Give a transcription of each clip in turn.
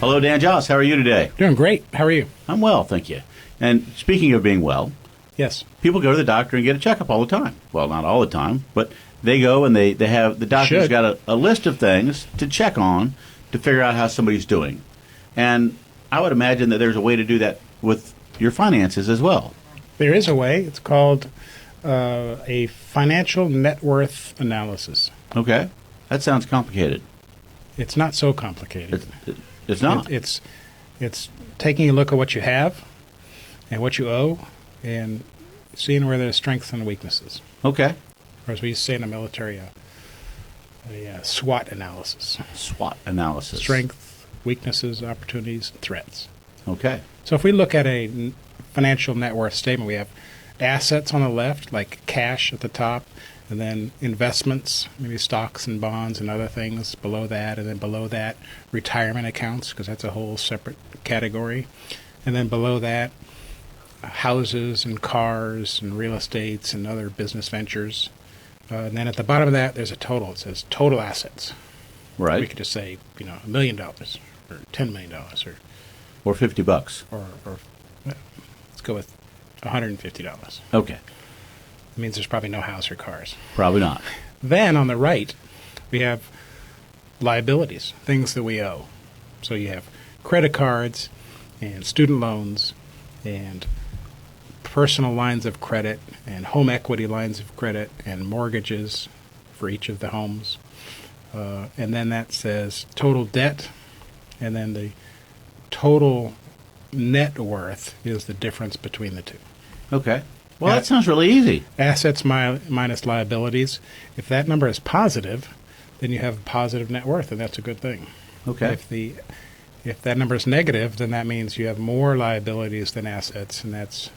Hello, Dan Joss. How are you today? Doing great. How are you? I'm well, thank you. And speaking of being well, Yes. people go to the doctor and get a checkup all the time. Well, not all the time, but they go and they have, the doctor's should. got a list of things to check on to figure out how somebody's doing. And I would imagine that there's a way to do that with your finances as well. There is a way. It's called a financial net worth analysis. Okay? That sounds complicated. It's not so complicated. It's not. It's taking a look at what you have and what you owe and seeing where there's strengths and weaknesses. Okay. Or as we used to say in the military, a SWOT analysis. SWOT analysis. Strength, weaknesses, opportunities, threats. Okay. So if we look at a financial net worth statement, we have assets on the left, like cash at the top, and then investments, maybe stocks and bonds and other things below that, and then below that, retirement accounts, because that's a whole separate category. And then below that, houses and cars and real estates and other business ventures. And then at the bottom of that, there's a total. It says total assets. Right. We could just say, $1 million or $10 million Or $50. or let's go with $150. Okay. It means there's probably no house or cars. Probably not. Then on the right, we have liabilities, things that we owe. So you have credit cards and student loans and personal lines of credit and home equity lines of credit and mortgages for each of the homes. And then that says total debt, and then the total net worth is the difference between the two. Okay. Well, that sounds really easy. Assets minus liabilities. If that number is positive, then you have a positive net worth, and that's a good thing. Okay. If that number is negative, then that means you have more liabilities than assets, and that's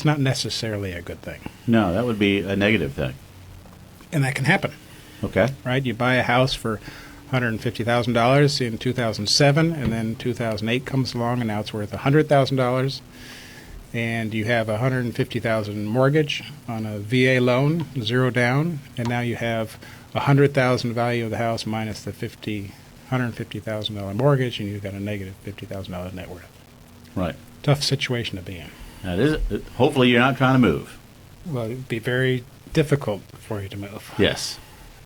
not necessarily a good thing. No, that would be a negative thing. And that can happen, Okay. right? You buy a house for $150,000 in 2007, and then 2008 comes along, and now it's worth $100,000. And you have a $150,000 mortgage on a VA loan, zero down, and now you have $100,000 value of the house minus the $150,000 mortgage, and you've got a negative $50,000 net worth. Right. Tough situation to be in. That is. Hopefully, you're not trying to move. Well, it'd be very difficult for you to move. Yes.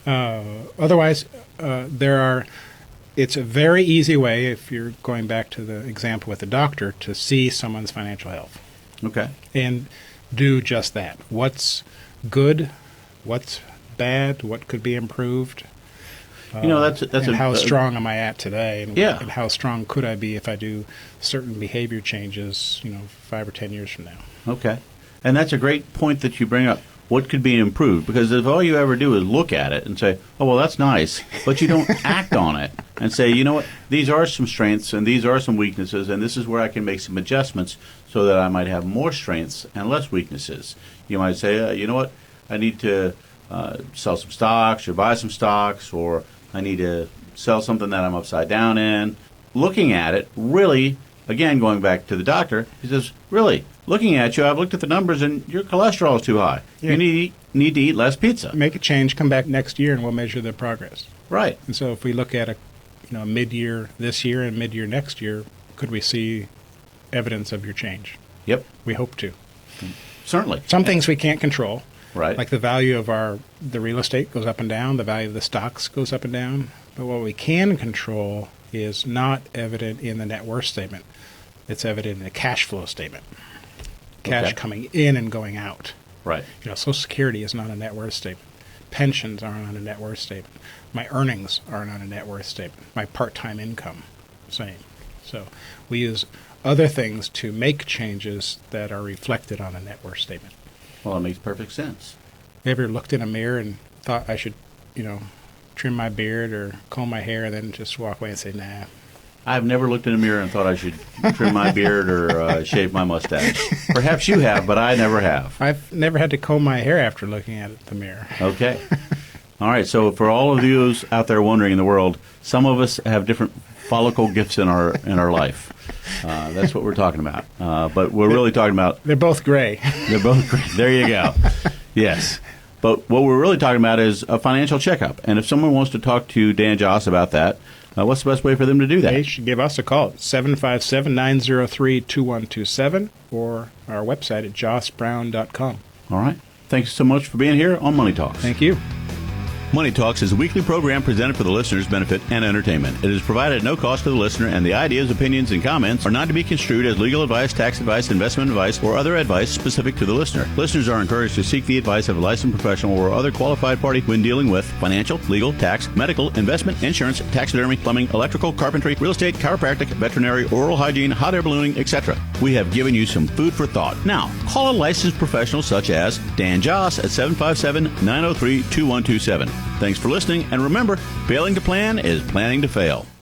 Otherwise, it's a very easy way, if you're going back to the example with the doctor, to see someone's financial health. Okay. And do just that. What's good? What's bad? What could be improved? That's and how strong am I at today? And, Yeah. and how strong could I be if I do certain behavior changes, 5 or 10 years from now? Okay. And that's a great point that you bring up. What could be improved? Because if all you ever do is look at it and say, oh, well, that's nice, but you don't act on it and say, you know what, these are some strengths and these are some weaknesses, and this is where I can make some adjustments so that I might have more strengths and less weaknesses. You might say, you know what, I need to sell some stocks or buy some stocks, or I need to sell something that I'm upside down in. Looking at it, really, again, going back to the doctor, he says, really, looking at you, I've looked at the numbers, and your cholesterol is too high. Yeah. You need to eat less pizza. Make a change, come back next year, and we'll measure the progress. Right. And so if we look at a mid-year this year and mid-year next year, could we see evidence of your change? Yep. We hope to. Certainly. Some things we can't control. Right. Like the value of the real estate goes up and down, the value of the stocks goes up and down. But what we can control is not evident in the net worth statement. It's evident in the cash flow statement. Cash Okay. coming in and going out. Right. Social Security is not a net worth statement. Pensions aren't on a net worth statement. My earnings aren't on a net worth statement. My part-time income, same. So we use other things to make changes that are reflected on a net worth statement. Well, it makes perfect sense. You ever looked in a mirror and thought I should, trim my beard or comb my hair and then just walk away and say, nah? I've never looked in a mirror and thought I should trim my beard or shave my mustache. Perhaps you have, but I never have. I've never had to comb my hair after looking at the mirror. Okay. All right. So for all of you out there wondering in the world, some of us have different follicle gifts in our life. That's what we're talking about. But we're really talking about... They're both gray. They're both gray. There you go. Yes. But what we're really talking about is a financial checkup. And if someone wants to talk to Dan Joss about that, what's the best way for them to do that? They should give us a call at 757-903-2127 or our website at jossbrown.com. All right. Thanks so much for being here on Money Talks. Thank you. Money Talks is a weekly program presented for the listener's benefit and entertainment. It is provided at no cost to the listener, and the ideas, opinions, and comments are not to be construed as legal advice, tax advice, investment advice, or other advice specific to the listener. Listeners are encouraged to seek the advice of a licensed professional or other qualified party when dealing with financial, legal, tax, medical, investment, insurance, taxidermy, plumbing, electrical, carpentry, real estate, chiropractic, veterinary, oral hygiene, hot air ballooning, etc. We have given you some food for thought. Now, call a licensed professional such as Dan Joss at 757-903-2127. Thanks for listening, and remember, failing to plan is planning to fail.